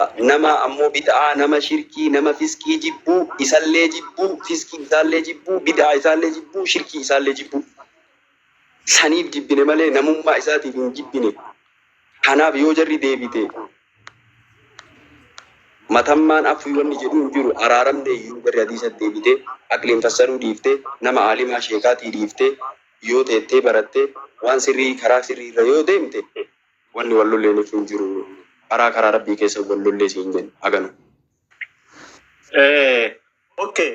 nama ammoo bid'aa, nama shirkii, nama fiskii jibbuu, isallee jibbuu, fiskii isaallee jibbuu, bid'aa isaallee jibbuu, shirkii isaallee jibbuu. Saniif jibbine malee namummaa isaatiif hin jibbine. Kanaaf yoo jarri deebite matammaan afwiiwwanni jedhu hin jiru araaramne iyyuu barri hadiisa deebite aqliin fassaruu dhiifte nama aalimaa sheekaatii dhiifte yoo teettee baratte waan sirrii karaa sirrii irra yoo deemte wanni wallolleeniif hin jiru. Karaa rabbii keessa wallollee siin jennu haganu. Okay,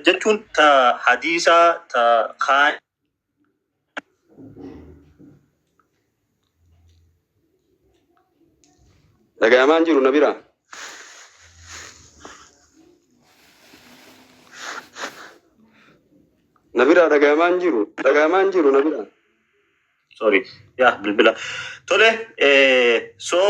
jechuun ta hadiisa ta kaan dhagayamaan jiru na bira. Na bira dhagayamaan jiru na bira. Sorry, ya bilbila. Tole, so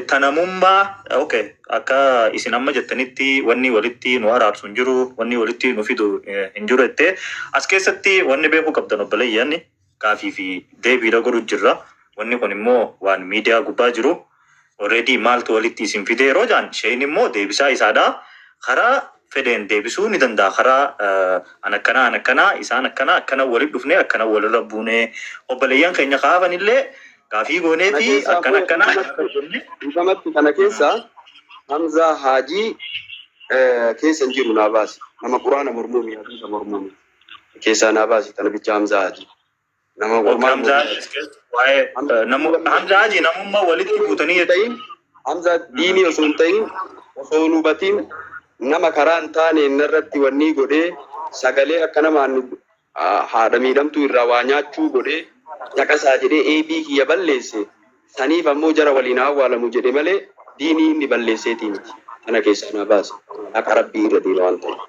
tanamummaa okay akka isin amma jettanitti wanni walitti nu araarsu hin jiru, wanni walitti nu fidu hin jiru jettee as keessatti wanni beekuu qabdan obboleeyyan kaafii fi deebiidha godhu jirra. Wanni kun immoo waan miidiyaa gubbaa jiru already maaltu walitti isin fidee yeroo jaan sheen immoo deebisaa isaadha. Karaa fedeen deebisuu ni danda'a. Karaa akkana isaan akkana walitti dhufnee akkana walirra buunee obboleeyyan keenya kaafan illee kaafii goonee fi akkana Dhugamatti kana keessa Hamza Haji keessa hin jiru naa baasi. Nama Quraana mormuumi hadiisa mormuumi. Keessa naa baasi tana bicha Hamza Haji. Nama Hamza Haji namummaa walitti buutanii jechuun Hamza diinii osoo hin ta'in osoo hin hubatiin nama karaa hin taane irratti wanni godhee sagalee akka namaan haadha miidhamtuu irraa waa nyaachuu godhee dhaqasaa jedhee eebii kiyya balleesse. Saniif ammoo jara waliin awwaalamu jedhe malee diinii inni balleesseetii miti. Kana keessaa naa baase. Akka rabbii irra deema waan ta'eef.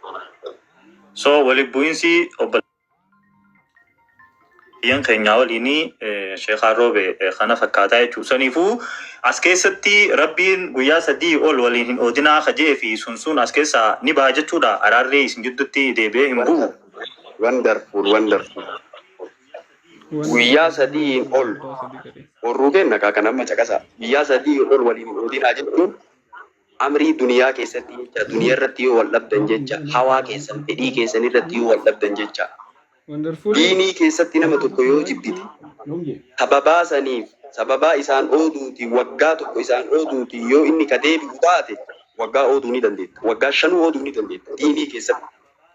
So walitti bu'iinsi obboleeyyan keenya waliin Sheekhaan Roobe kana fakkaataa jechuudha. Saniifuu as keessatti rabbiin guyyaa 3 ol waliin hin oodinaa kajee fi sun as keessaa ni baha jechuudha. Araarree isin gidduutti deebi'ee hin bu'u. Wonderful. Guyyaa 3 ol warruu kenna kan amma caqasa. Guyyaa 3 ol waliin hin oodinaa jechuun amrii duniyaa keessatti jecha duniyaa irratti yoo wal dhabdan jecha hawaa keessan fedhii keessan irratti yoo wal dhabdan jecha diinii keessatti nama tokko yoo jibbite sababaa saniif sababaa isaan ooduuti waggaa tokko isaan ooduuti yoo inni ka deebi'u taate waggaa ooduu ni dandeetta. Waggaa 5 ooduu ni dandeetta diinii keessatti.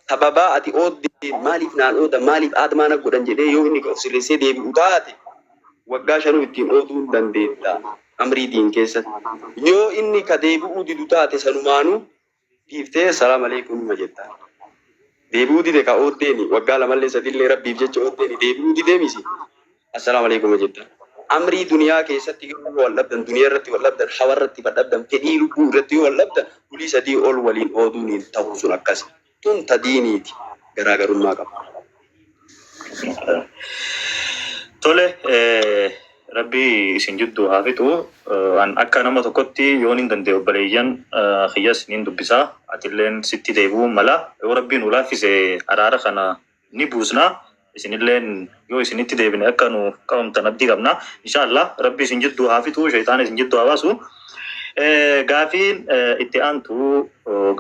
Sababaa ati oodde maaliif naan ooda maaliif aadmaana godhan jedhee yoo inni sirreessee deebi'u taate waggaa 5 ittiin ooduu dandeetta amrii diin keessatti. Yoo inni ka deebi'uu didu taate sanumaanuu dhiiftee salaam aleikum jetta. Deebi'uu dide ka ooddeeni waggaa 2 3 rabbiif jecha ooddeeni deebi'uu didee misi assalaam aleikum jetta. Amrii duniyaa keessatti yoo wal dhabdan duniyaa irratti wal dhabdan hawa irratti wal dhabdan fedhii lubbuu irratti wal dhabdan guyyaa 3 ol waliin ooduun hin ta'u sun akkasi. Tun tadiiniiti garaagarummaa qaba. Tole rabbi isin jidduu haa fitu an akka nama tokkotti yoon hin danda'e obboleeyyan kiyyas niin dubbisaa atilleen sitti deebi'uu mala yoo rabbiin nu laaffise araara kana ni buusna isinilleen yoo isinitti deebine akka nu qabamtan abdii qabna inshaallah rabbi isin jidduu haa fitu shaytaan isin jidduu haa baasu. Gaafiin itti aantu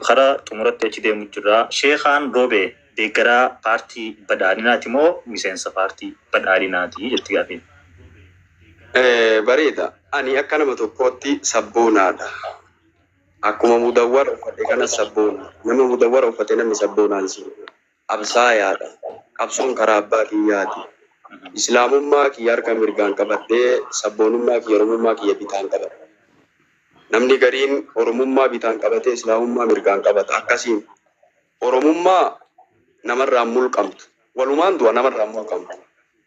karaa xumuratti achi deemu jirra. Sheekhaan Roobe deeggaraa paartii badhaadhinaati moo miseensa paartii badhaadhinaati jetti gaafiin? Bareeda. Ani akka nama tokkootti sabboonaadha. Akkuma mudawwara uffate kana sabboona. Nama mudawwara uffate namni sabboonaan si absaayaadha. Qabsoon karaa abbaa kiyyaati. Islaamummaa kiyya harka mirgaan qabadhee sabboonummaa kiyya oromummaa kiyya bitaan qabadha. Namni gariin oromummaa bitaan qabatee islaamummaa mirgaan qabata. Akkasiin oromummaa namarraa mulqamtu. Walumaan du'a namarraa mulqamtu.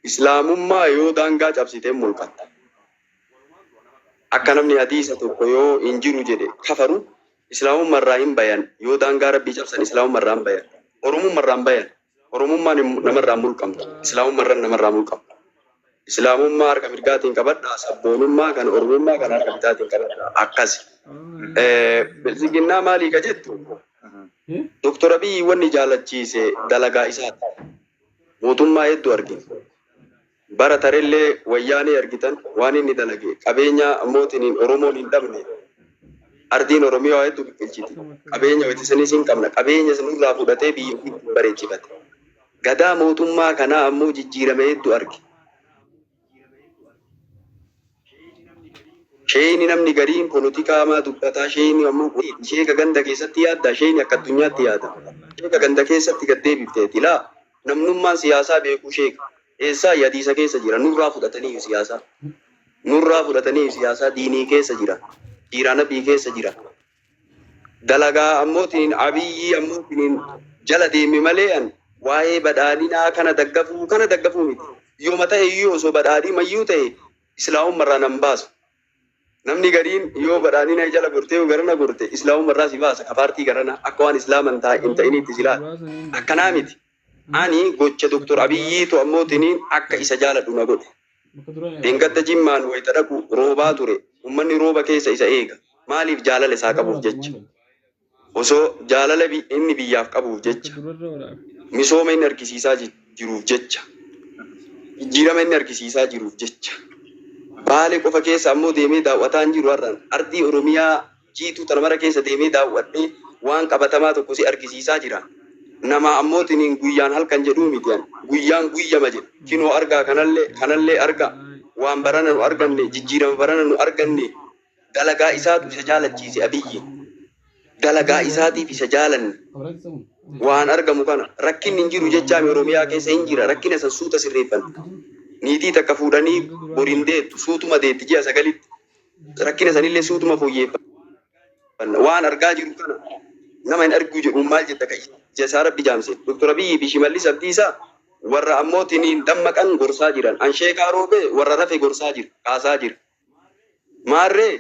Islaamummaa yoo daangaa cabsitee mulqatta. Akka namni hadiisa tokko yoo hin jiru jedhe kafaru islaamummaarraa hin bayan. Yoo daangaa rabbii cabsan islaamummaarraa hin bayan. Oromummaarraa hin bayan. Oromummaan namarraa mulqamtu. Islaamummaarraa namarraa mulqamtu. Islaamummaa harka mirgaatiin qabadha. Sabboonummaa kan oromummaa kan harka bitaatiin qabadha. Akkasi. Bilisiginnaa maalii ka jettu? Doktor Abiy wanni jaalachiise dalagaa isaati. Mootummaa hedduu argina. Bara tarellee wayyaanee argitan waan inni dalage qabeenya mootiin Oromoon hin dhabne Ardiin Oromiyaa hedduu biqilchiti. Qabeenya wayitisanis hin qabna. Qabeenya sanirraa fudhatee biyya ofii bareechifate. Gadaa mootummaa kanaa ammoo jijjiirame hedduu arge. Sheeyni namni gariin polotikaa maa dubbataa sheeyni ammoo sheeka ganda keessatti yaadda sheeyni akka addunyaatti yaada. Sheeka ganda keessatti gad deebifteeti laa namnummaan siyaasaa beekuu sheeka. Eessaa yadiisa keessa jira nurraa fudhatanii siyaasaa. Nurraa fudhatanii siyaasaa diinii keessa jira. Jiiraanabii keessa jira. Dalagaa ammootiin abiyyi ammootiin jala deeme malee an waa'ee badhaadhinaa kana daggafuu miti. Yoo mata eeyyuu osoo badhaadhii mayyuu ta'e islaamummarraa nan baasu. Namni gariin yoo badhaadhina jala gortee yoo garana gorte islaamummarraa si baasa kafaartii garana akka waan islaaman hin ta'initti silaa. Akkanaa miti. Ani gocha Dr. Abiyyiitu ammootiin akka isa jaaladhu na godhe. Deengadda jimmaan wayita dhaqu roobaa ture. Uummanni rooba keessa isa eega. Maaliif jaalala isaa qabuuf jecha? Osoo jaalala inni biyyaaf qabuuf jecha. Misooma inni argisiisaa jiruuf jecha. Jijjiirama inni argisiisaa jiruuf jecha. Baalee qofa keessa ammoo deemee daawwataan jiru har'aan. Ardii Oromiyaa jiituu tana mara keessa deemee daawwadhee waan qabatamaa tokko si argisiisaa jira. Nama ammootiin guyyaan halkan jedhuu mitiyan. Guyyaan guyyama jedhu. Kinoo argaa kanallee argaa. Waan barana nu arganne jijjiirama barana nu arganne dalagaa isaatu isa jaalachiise abiyyi. Dalagaa isaatiif isa jaalanne. Waan argamu kana rakkinni hin jiru jechaa Oromiyaa keessa hin jira. Rakkina san suuta sirreeffan. Niitii takka fuudhanii boriin deettu suutuma deetti ji'a sagalitti. Rakkina sanillee suutuma fooyyeeffanna. Waan argaa jiru kana nama hin argu jedhu maal jetta ka jasaa rabbi jaamse. Dr. Abiyyi fi Shimallis Abdiisaa warra ammootiin dammaqan gorsaa jiran. Ansheekaa roobee warra rafe gorsaa jira. Kaasaa jira. Maarree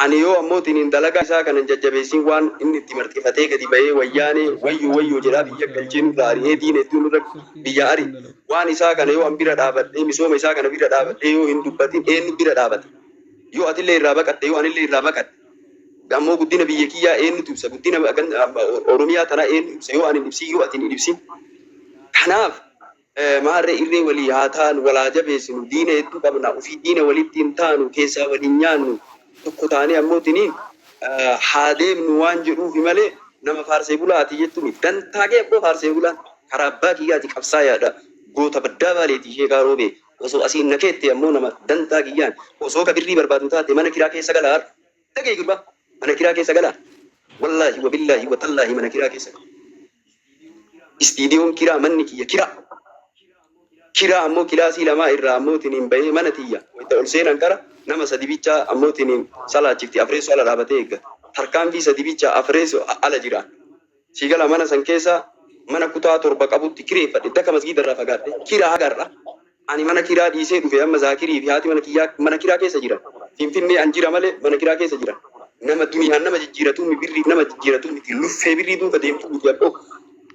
ani yoo ammootiin dalagaa isaa kanan jajjabeessin waan inni itti marxifatee gadi bahee wayyaanee wayyuu jedhaa biyya galcheen gaarii diin hedduun irra biyya ari waan isaa kana yoo an bira dhaabadhee misooma isaa kana bira dhaabadhee yoo hin dubbatin eenyu bira dhaabata yoo atillee irraa baqatte yoo anillee irraa baqatte ammoo guddina biyya kiyyaa eenyutu ibsa guddina Oromiyaa tanaa eenyu ibsa yoo ani ibsin yoo atin ibsin kanaaf maarree irree walii haa taanu walaa jabeessinu diina hedduu qabna ofii diina walitti hin taanu keessaa waliin nyaannu tokko taanee ammootiin haa deemnu waan jedhuufi malee nama faarsee bulaati jettuun dantaa kee abboo faarsee bulaan karaa abbaa kiyyaati qabsaa yaada goota baddaa baaleetii sheekaa roobee osoo asiin nakeette ammoo nama dantaa kiyyaan osoo ka birrii barbaadu taate mana kiraa keessa galaa dhagee gurbaa mana kiraa keessa galaa wallaahi wa billaahi wa tallaahi mana kiraa keessa istiidiyoon kiraa manni kiyya kiraa ammoo kilaasii lamaa irraa ammootiin bahee mana tiyya wayita ol seenan qara nama sadi bicha ammootiin salaachifti afreessu ala dhaabatee eeggata. Tarkaanfii sadi bicha afreessu ala jira. Sigala mana san keessa mana kutaa 7 qabutti kireeffadhe dakka masgiida irraa fagaadhe kiraa hagarra. Ani mana kiraa dhiisee dhufe amma Zaakirii fi haati mana kiraa keessa jira. Finfinnee an jira malee mana kiraa keessa jira. Nama duniyaan nama jijjiiratu birrii nama jijjiiratu miti luffee birrii duuka deemtu miti abboo.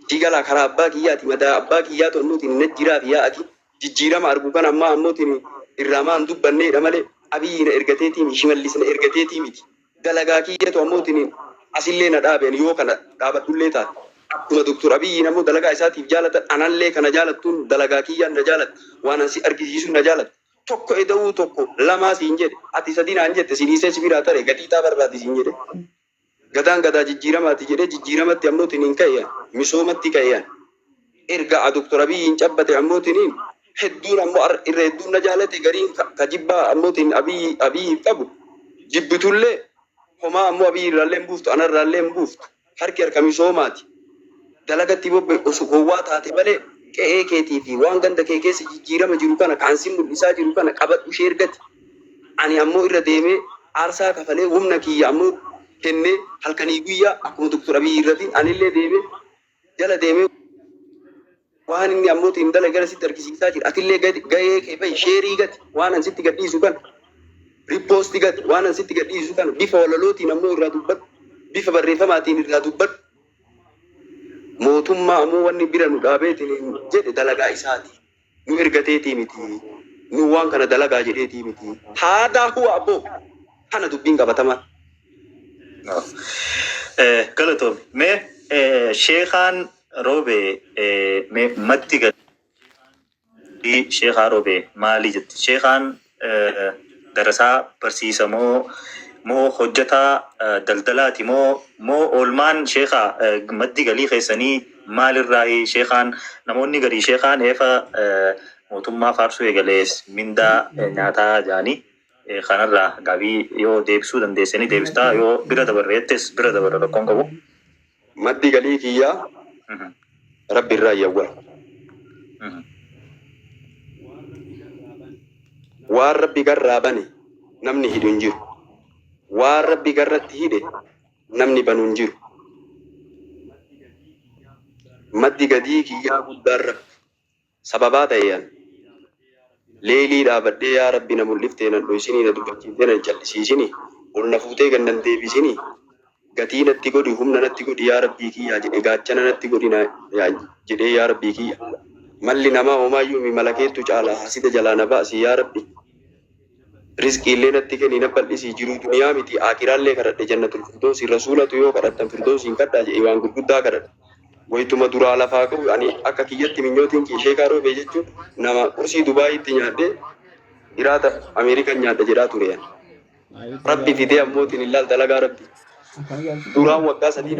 Sigala karaa abbaa kiyyaati mataa abbaa kiyyaatu ammootiin na jiraa fi yaa'ati jijjiirama argu kan amma ammootiin irraa maan dubbanneedha malee. Abiyyi na ergateetii miti Shimallis na ergateetii miti dalagaa kiyyatu ammootiin asillee na dhaabeen yoo kana dhaabadhullee taate akkuma Dr. Abiyyi ammoo dalagaa isaatiif jaalatan anallee kana jaalattuun dalagaa kiyyaan na jaalatta waan ansi argisiisu na jaalatta tokko eda'uu tokko lamaa siin jedhe ati sadii naan jette siniisee sibiraa tare gatiitaa barbaadi siin jedhe gadaan gadaa jijjiiramaati jedhe jijjiiramatti ammootiin hin ka'eyan misoomatti ka'eyan erga Dr. Abiyyi hin cabbate ammootiin hedduun ammoo irra hedduun na jaalate gariin ka jibbaa ammootiin abiyyi qabu jibbitullee homaa ammoo abiyyi irraallee hin buuftu anarraallee hin buuftu harka misoomaati dalagatti bobbe osoo gowwaa taate malee qe'ee keetii fi waan ganda kee keessa jijjiirama jiru kana kaansin mul'isaa jiru kana qabadhu ishee ergati ani ammoo irra deemee aarsaa kafalee humna kiyya ammoo kennee halkanii guyyaa akkuma Dr. Abiyyi irratiin anillee deemee jala deemee waan inni ammootiin dalagaa sitti argisiisaa jira. Atillee gahee kee bahi sheerii gati waan an sitti gadhiisu kan riippoostii gati waan an sitti gadhiisu kan bifa walalootiin ammoo irraa dubbadhu bifa barreeffamaatiin irraa dubbadhu. Mootummaa ammoo wanni bira nu dhaabeetiin jedhe dalagaa isaati. Nu ergateetii miti. Nu waan kana dalagaa jedheetii miti. Haadaa huwa abboo kana dubbiin qabatamaa. Galatoom mee sheekaan roobee maddi gadii sheekaa roobee maali jetti sheekaan darasaa barsiisa moo hojjetaa daldalaati moo oolmaan sheekaa maddi galii keessanii maalirraa sheekaan namoonni garii sheekaan eefa mootummaa faarsuu eegalees mindaa nyaataa jaanii kanarraa gaabii yoo deebisuu dandeessanii deebistaa yoo bira dabarreettes bira dabarra rakkoon qabu. Maddi galii kiyyaa rabbi irraa yawwa. Waan rabbi garraa bane namni hidhu hin jiru. Waan rabbi garratti hidhe namni banu hin jiru. Maddi galii kiyyaa guddaan rabbi sababaa ta'eeyyan leelii dhaabadhee yaa rabbi na mul'iftee nan dho'isinii na dubbachiiftee na callisiisinii ol na fuutee gannan deebisinii gatii natti godhi humna natti godhi yaa rabbii kiyyaa jedhe gaachana natti godhi jedhee yaa rabbii kiyya malli namaa homaayyuu malakeettu caalaa hasida jalaa na baasi yaa rabbi rizqii illee natti kenni na bal'isii jiruu duniyaa miti akiraallee kadhadhe jannatul firdoosii rasuulatu yoo kadhattan firdoosiin kadhaa jedhe waan gurguddaa kadhadhe wayituma duraa lafaa qabu ani akka kiyyatti minyootiin kiishee kaaroo bee jechuun nama qursii Dubaayitti nyaadhee iraata Ameerikaan nyaadha jedhaa ture yan rabbi fidee ammootiin illaal dalagaa rabbi duraan waggaa sadii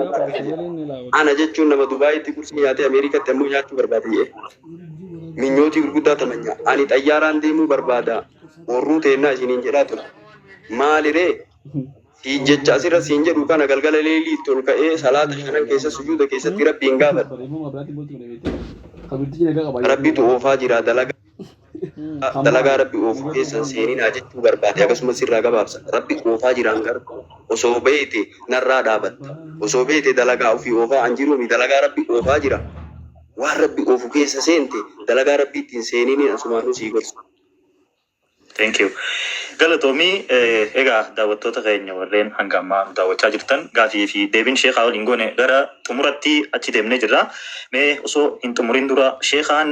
ana jechuun nama Dubaayitti qursii nyaatee Ameerikaatti ammoo nyaachuu barbaade minyootii gurguddaa tamanyaa ani xayyaaraan deemuu barbaada warruu teennaa isiniin jedhaa ture maaliree si jecha asirra siin jedhu kana galgala leelii tol ka'ee salaata shanan keessa sujuuda keessatti rabbiin gaafadha. Rabbitu oofaa jira dalagaa rabbi oofu keessan seeninaa jechuu barbaade akkasumas irraa gabaabsa. Rabbi oofaa jiraan garuu osoo beete narraa dhaabatta. Osoo beete dalagaa ofii oofaa an jiruumi dalagaa rabbi oofaa jira. Waan rabbi oofu keessa seente dalagaa rabbi ittiin seenini asumaanuu sii gorsa. Thank you. Galatoomii egaa daawwattoota keenya warreen hanga ammaa daawwachaa jirtan gaafii fi deebiin sheekaa waliin goone gara xumuratti achi deemnee jirra. Mee osoo hin xumurin dura sheekaan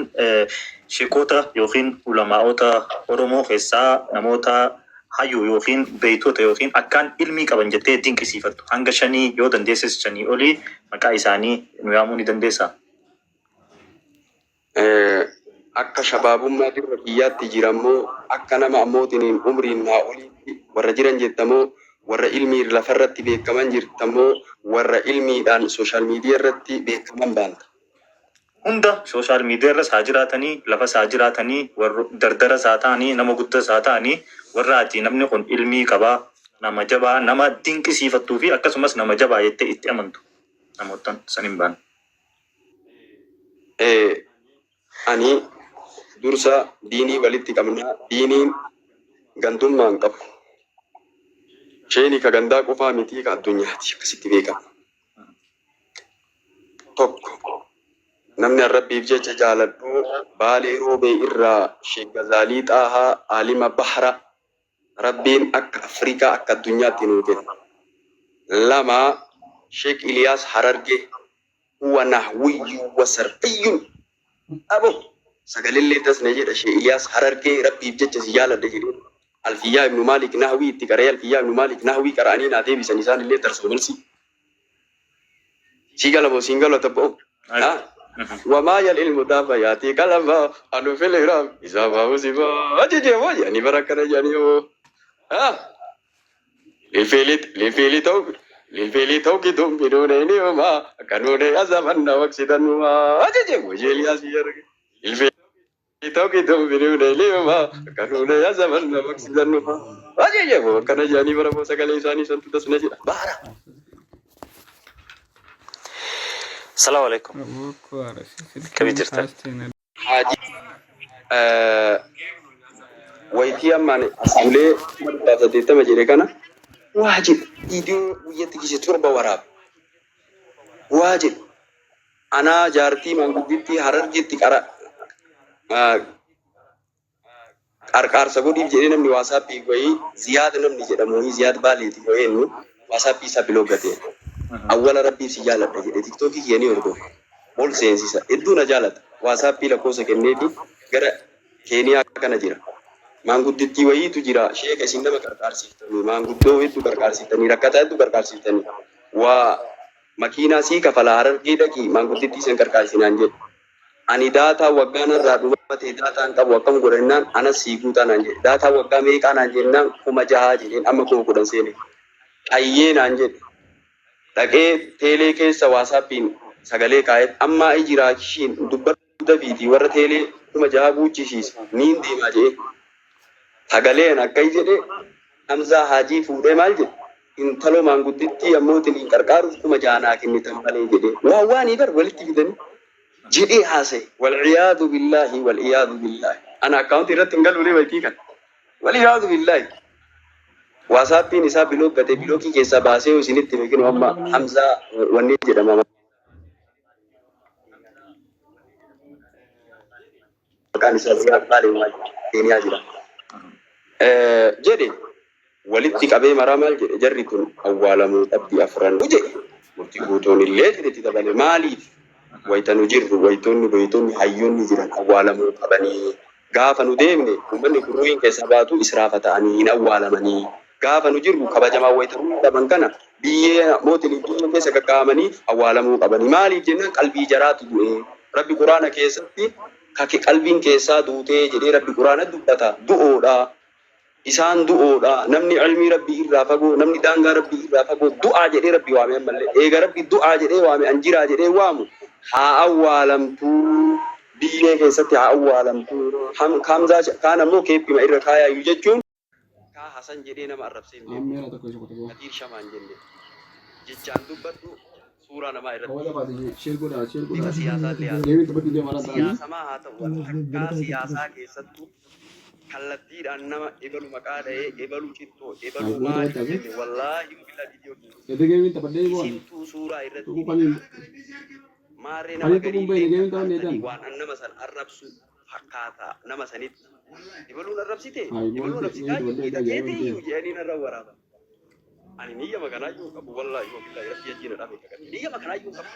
sheekota yookiin ulamaa'ota Oromoo keessaa namoota hayyuu yookiin beeytota yookiin akkaan ilmii qaban jettee dinqisiifattu hanga 5 yoo dandeesses 5 olii maqaa isaanii nu yaamuu ni dandeessaa? Akka shabaabummaa dirra kiyyaatti jirammoo akka nama ammootiin umriin naa olii warra jiran jettamoo warra ilmii lafarratti beekaman jirtamoo warra ilmiidhaan sooshaal miidiyaa irratti beekaman baanta. Hunda sooshaal miidiyaa irras haa jiraatanii lafa haa jiraatanii warra dardara haa ta'anii nama guddaa haa ta'anii warra ati namni kun ilmii qabaa nama jabaa nama dinqisiifattuu fi akkasumas nama jabaa jettee itti amantu namoota saniin baan. Ani dursa diinii walitti qabnaa diiniin gandummaan qabu. Sheeni ka gandaa qofaa miti ka addunyaati akkasitti beekama. Tokko namni Rabbiif jecha jaaladhu baalee roobee irraa Sheek Gazaalii Xaahaa Alima Bahra Rabbiin akka Afrikaa akka addunyaatti nuu kenna. Lama Sheek Iliyaas Harargee huwa nahwiyyun wa sarfiyyun abo sagalillee tasne jedha Sheek Iliyaas Harargee Rabbiif jecha si jaaladha jedhee Alfiyyaa ibnu Maalik Nahwii itti qaree Alfiyyaa ibnu Maalik Nahwii qara'anii naa deebisan isaan illee tarsoo malsi. Sigala singalo tabbo. وما يلعلم دافع ياتي كلام أنو في الإرام إذا ما وزبا أجي وجه يعني بركة جانيو للفيلي توكي دوم بدون إني وما كانوا ده أزمان وقصدا وما أجي وجه لياسير للفيلي توكي دوم بدون إني وما كانوا ده أزمان وقصدا وما أجي وكان جاني برا سكالي ساني سنتو تسنجي بارا. السلام عليكم. كيف ترتاح؟ حاجي ويتي أماني أسولي مرتبطة تيتا مجري كنا واجب فيديو ويتكيش تربة وراب واجب أنا جارتي من قدرتي هرر جتي كارا أركار سكودي بجري نمني واسابي كوي زياد نمني جدا موي زياد بالي تي كوي إنه واسابي سابلوغتي أول ربي سجالة بجد تيك توكي كياني وردو بول سينسيسا إدونا جالت واسابي لكوسا كنيتي غير كينيا كنا جرا مانغودتي وي تجرا شيخ اسين نما كركار سيفتني مانغودو وي تو كركار سيفتني ركعتا تو كركار سيفتني و ماكينا سي كفلا هرر كيدا كي مانغودتي سن كركار سينانجي ani daataa waggaan irraa dhumate daataan qabu akkam godhannaan anas siiguu taanaan jedhe daataa waggaa meeqaa naan jennaan 6,000 jedheen amma 10,000 seene qayyee naan jedhe dhaqee teelee keessa waasaappiin sagalee kaa'eef amma ijiraashiin dubbata fiitii warra teelee 6,000 guuchisiisa niin deemaa jedhe sagaleen akka jedhe Hamzaa Haajii fuudhee maal jedhe intalo maangudditti ammootiin hin qarqaaruuf 6,000 naa kennitan malee jedhe waan ibar walitti fidanii جدي هاسي والعياذ بالله أنا أكاونتي رت نقول لي ويتيكا والعياذ بالله واسابي نساب بلوك كتي بلوكي كيسا باسي وسنيت تمكن وما حمزة ونيجي دمام كان يسافر بالي ما تيني أجرا جدي ولدتك أبي مرامل جريكون أول من أبدي أفران وجه وتقولون الليل تتبع مالي waytanu jirru waytonni hayyoonni jiran awwaalamuu qabanii gaafa nu deemne uummanni kurruun keessa baatu israafa ta'anii hin awwaalamanii gaafa nu jirru kabajamaa waytanuu dhaban kana biyyee mootiin iddoo keessa qaqqaamanii awwaalamuu qabanii maaliif jennaan qalbii jaraatu du'e rabbi quraana keessatti kake qalbiin keessaa duutee jedhee rabbi quraana dubbata du'oodha isaan du'oodha namni ilmii rabbii irraa fagoo namni daangaa rabbii irraa fagoo du'aa jedhee rabbi waame ammallee eega rabbi du'aa jedhee waame anjiraa jedhee waamu haa awwaalamtuu biyyee keessatti haa awwaalamtuu hamzaa kaan ammoo keeppima irra kaayaayu jechuun kaa hasan jedhee nama arrabsee hin deemu katiir shamaan jenne jechaan dubbadhu suuraa namaa irratti bifa siyaasaallee siyaasamaa haa ta'u takkaa siyaasaa keessattuu kallattiidhaan nama ebalu maqaa dha'ee ebalu cittoo ebalu maali jenne wallaahi bila bidiyoo simtuu suuraa irratti maarree nama gadi waan nama san arrabsu fakkaata nama sanitti ebaluun arrabsite ebaluun arrabsitaa hidhateetii iyyuu jedhanii narra waraaba ani niyya makanaayyuu qabu wallaahi wabillahi rabbi ajjiina dhabe niyya makanaayyuu qabu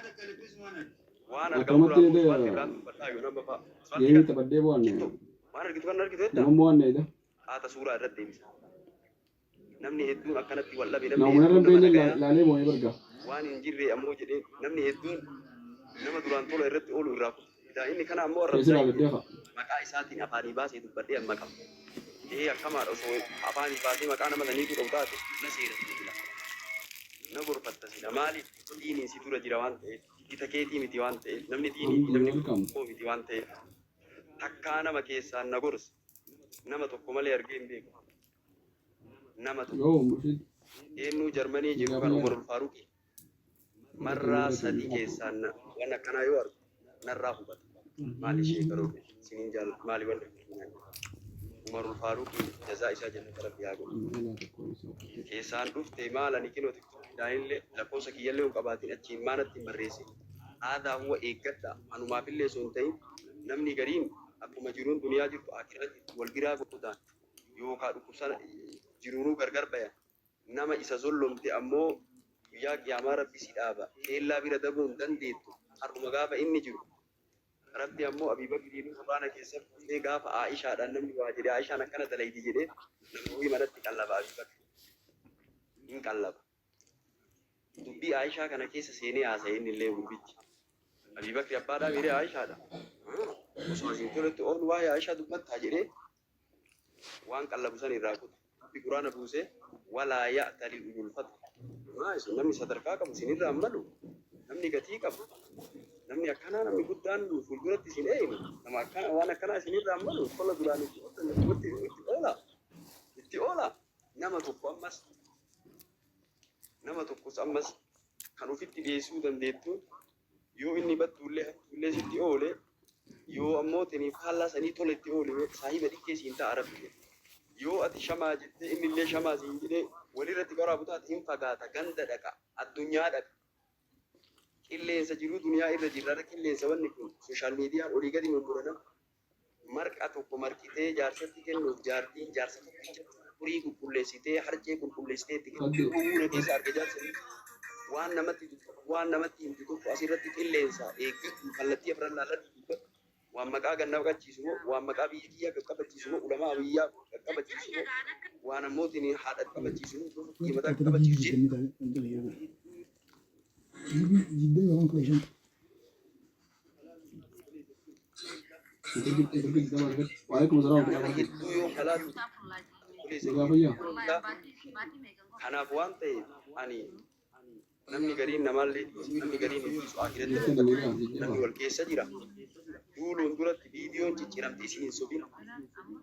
waan argamu waan irraan dubbadhaa yoo nama fa'a waan argitu kan argitu hedda haata suuraa irratti deebisa namni hedduun akkanatti wal dhabe namni waan hin jirre ammoo jedhee namni hedduun nama duraan tola irratti oolu irraa kutaa inni kana ammoo arrabsaa maqaa isaatiin afaanii baasee dubbadhee amma qaba akkamaadha osoo afaanii baasee maqaa nama saniitu dhawu taate na seeratti jira na gorfatta sila maaliif diiniin si dura jira waan ta'eef ita keetii miti waan ta'eef namni diinii namni koo miti waan ta'eef takkaa nama keessaan na gorsa nama tokko malee argee hin beeku nama tokko eenyuu jarmanii jiru kan Umarul Faaruqi marraa sadii keessaan waan akkanaa yoo argu narraa hubata maali ishee garuu siniin jaalatu maali wanta Umarul Faaruqi jazaa isaa jannata rabbi haa godhu keessaan dhufte maal ani kinoo tiktookidhaanillee lakkoofsa kiyyallee hin qabaatin achiin maanatti hin barreesse aadaa huwa eeggadha anumaafillee osoo hin ta'in namni gariin akkuma jiruun duniyaa jirtu akhiratti wal biraa godhutaan yookaan dhukkubsana jiruunuu gargar bayan nama isa zollomte ammoo guyyaa qiyaamaa rabbi si dhaaba keellaa bira dabuu hin dandeettu har'uma gaafa inni jiru rabbi ammoo Abiibakriin quraana keessatti dhufee gaafa Aishaadhaan namni waa jedhe Aishaan akkana dalayti jedhee namni manatti qallaba Abiibakri hin qallaba dubbii Aishaa kana keessa seenee haasa'e inni illee gurbichi Abiibakri abbaadhaa miree Aishaadha osoo asiin toletti oolu waa'ee Aishaa dubbattaa jedhee waan qallabu san irraa kutu rabbi quraana buusee walaa ya'tali ululfatu namni sadarkaa qabu isinirraa malu namni gatii qabu namni akkanaa namni guddaan fuulduratti isin eegu nama akkana waan akkanaa isinirraa malu tola duraan itti oola nama tokkos ammas kan ofitti dhiyeessuu dandeettu yoo inni battullee sitti oole yoo ammoo tiniif haallaa sanii tola itti oole saahiba dhiqqee siin ta'a rabbi yoo ati shamaa jettee inni illee shamaa siin jedhee walirratti qaraabu taate hin fagaata ganda dhaqa addunyaa dhaqa qilleensa jiruu duniyaa irra jirra qilleensa wanni kun sooshaal miidiyaan olii gadi murmuran marqa tokko marqitee jaarsatti kennuuf jaartiin jaarsa tokkicha furii qulqulleessitee harcee qulqulleessitee itti kennuuf keessa arga jaarsatti waan namatti himtu tokko asirratti qilleensa eeggatu kallattii afran laalatti dubbatu waan maqaa ganna qabachiisu moo waan maqaa biyya kiyyaa qabachiisu moo ulamaa biyyaa qabachiisu moo waan ammootiin haadha qabachiisu moo mataa qabachiisu وعليكم السلام ورحمة الله hedduu yoo kalaatu وبركاته. kanaaf waan ta'eef ani namni gariin namaallee namni gariin ibsu akiratti جدا جميل namni wal keessa jira duuluun duratti viidiyoon cicciramte isin hin sobin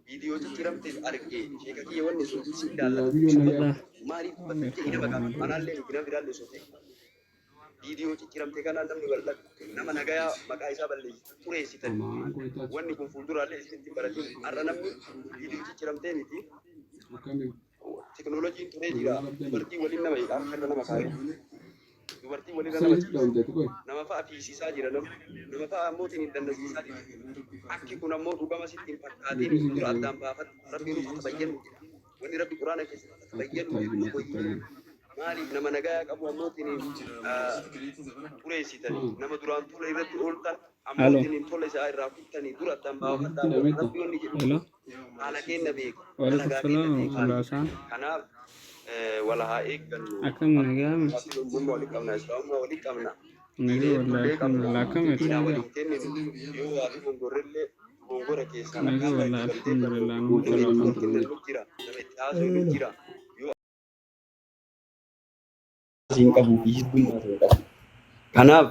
viidiyoo cicciramte argee sheeka kiyya wanni sun isin ilaallatu maaliif bakka ina baqa manaallee gina biraallee sobe viidiyoo cicciramte kana namni wal dhaqu nama nagayaa maqaa isaa balleessi xureessitan wanni kun fuulduraallee isinitti baratin har'a namni viidiyoo cicciramtee miti teknooloojiin turee jira dubartii waliin nama hiikaa akka nama kaayu dubartii waliin nama ciisu nama fa'a fiisisaa jira nama fa'a ammootiin hin dandasiisaa jira akki kun ammoo dhugama sitti hin fakkaatiin dura addaan baafatu rabbi nuuf tabayyanu wanni rabbi quraana keessatti tabayyanu maaliif nama nagayaa qabu ammootiin xureessitanii nama duraan ture irratti ooltan ammootiin hin tolle isaa irraa kuttanii dura addaan baafadhaa rabbi wanni jedhu haala kenna beeku dalagaa kenna beekaa kanaaf wala haa eeggannu Akkam nagaa uumama walii qabna islaamummaa walii qabna nagaa wallaahi alhamdulillah diinaa walii kenninu yoo waa fi gongorrellee gongora keessaa nagaa wallaahi alhamdulillah nama kennu jira nama itti haasa'u jira siin qabu fi hiddummaa kanaaf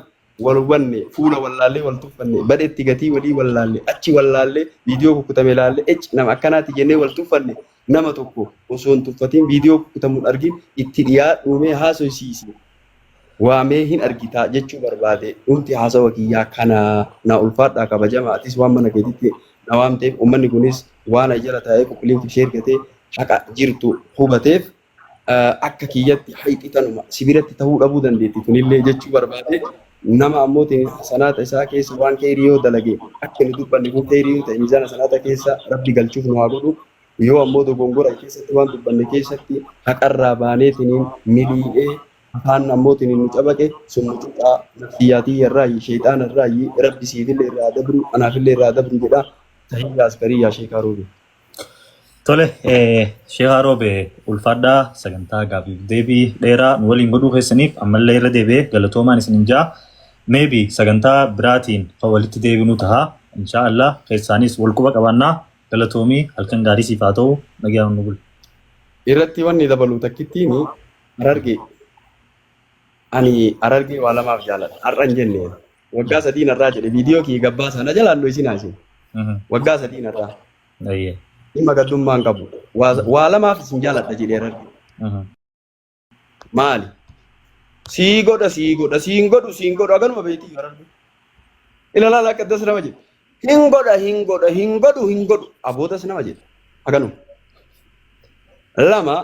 wal hubanne fuula wallaallee wal tuffanne badhetti gatii walii wallaallee achi wallaallee viidiyoo kukkutame ilaallee nama akkanaati jennee wal tuffanne nama tokko osoo hin tuffatiin viidiyoo kukkutamuun argin itti dhiyaadhuumee haasofsiisne waamee hin argitaa jechuu barbaade dhumti haasawa kiyyaa kana na ulfaadhaa kabajama atis waan mana keetitti na waamteef uummanni kunis waan jala taa'ee qulqulliin fishee ergatee haqa jirtu hubateef akka kiyyatti hayxitanuma sibiratti ta'uu dhabuu dandeetti kunillee jechuu barbaade nama ammootiin sanaata isaa keessa waan keeriyoo dalage akka inni dubbanne kun keeriyoo ta'e miizaana sanaata keessa rabbi galchuuf nu haa godhu yoo ammoo dogongora keessatti waan dubbanne keessatti haqarraa baaneetiniin mili'ee afaan ammootiin nu cabaqe sun mucuqaa nafsiyaatii irraa sheexaana irraa rabbi siifillee irraa dabru anaafillee irraa dabru jedha tahiyyaa askarii yaa sheekaa roobe. Tole, Sheekhaa Roobee ulfaadhaa sagantaa gaafiif deebii dheeraa nu waliin godhuu keessaniif ammallee irra deebi'ee galatoomaan isin jaa. Maybe sagantaa biraatiin kan walitti deebinuu ta'a. Inshaallah keessaanis wal quba qabannaa galatoomii halkan gaarii siif haa ta'u nagaa nu bulu. Irratti wanni dabalu takkittiin Harargee ani Harargee waa lamaaf jaaladha. Har'a hin jenne waggaa 3 narraa jedhe viidiyoo kii gabbaa sana jalaan isin haasin. Waggaa 3 narraa. Ayyee. Dhimma gaddummaan qabu waa lamaaf isin jaaladha jedhee Harargee. Maali? Sii godha siin godhu aganuma beektii Harargee. Ilaalaa akka addas nama jedhe. Hin godhu abootas nama jedhe aganuma. Lama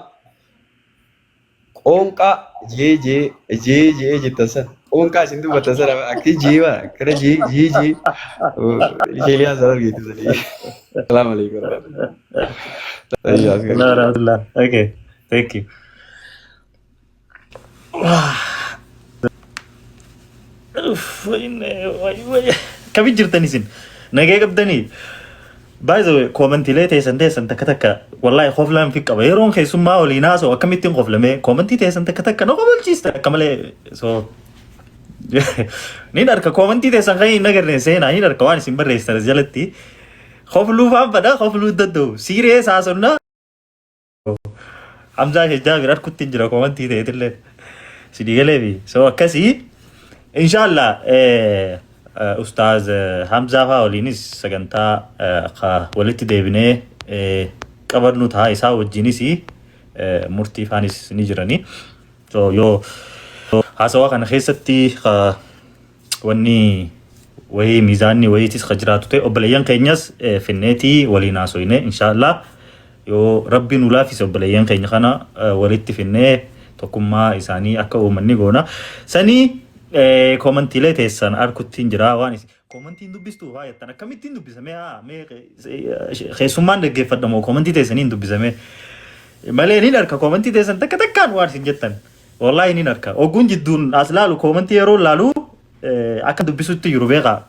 qoonqaa jee jettan sana qoonqaa isin dubbattan sana akka jeewa akkana jee ishee Harargeetti sadii. Assalamu alaikum. Okay, thank you. Kami jirtan isin nagee qabdanii by the way koomentiilee teessan takka wallahi qoflaan fi qaba yeroon keessummaa waliin haasa'u akkamittiin qoflame koomentii teessan takka na qobalchiista akka malee so niin arka koomentii teessan kan hin agarreen seenaa hin arka waan isin barreessitan jalatti qofluu faan fadha qofluu dadda'u siiree saasonna Hamzaa Hejjaa biraa kuttiin jira koomentii ta'etillee sidii galeefi so akkasii inshallah Ustaaz Hamzaa faa waliinis sagantaa walitti deebinee qabannu ta'a isaa wajjinis murtii faanis ni jirani. So yoo haasawaa kana keessatti wanni wayii miizaanni wayiitis ka jiraatu ta'e obboleeyyan keenyas finneetii waliin haasoyne inshallah yoo rabbi nu laafise obboleeyyan keenya kana walitti finnee tokkummaa isaanii akka uummanni goona. Sanii koomentiilee teessan arkuttiin jira waan koomentiin dubbistu haa jettan akkamittiin dubbisame keessummaan dhaggeeffadhamoo koomentii teessaniin dubbisame malee niin arka koomentii teessan takkaan waan isin jettan wallahi niin arka ogguun jidduun as laalu koomentii yeroo laalu akka dubbisutti jiru beekaa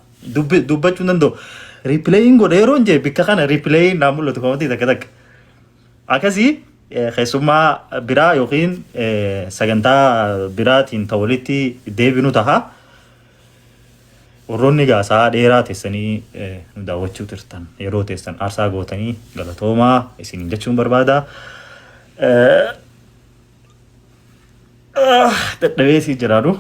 dubbachuu danda'u riipileeyin godha yeroo jee bikka kana riipileeyin naa mul'atu koomentii takka akkasii keessummaa biraa yookiin sagantaa biraatiin ta'ulitti deebinu ta'a. warroonni gaasaa dheeraa teessanii nu daawwachuu turtan yeroo teessan aarsaa gootanii galatoomaa isiniin jechuun barbaada. Dadhabeesii jiraadhu.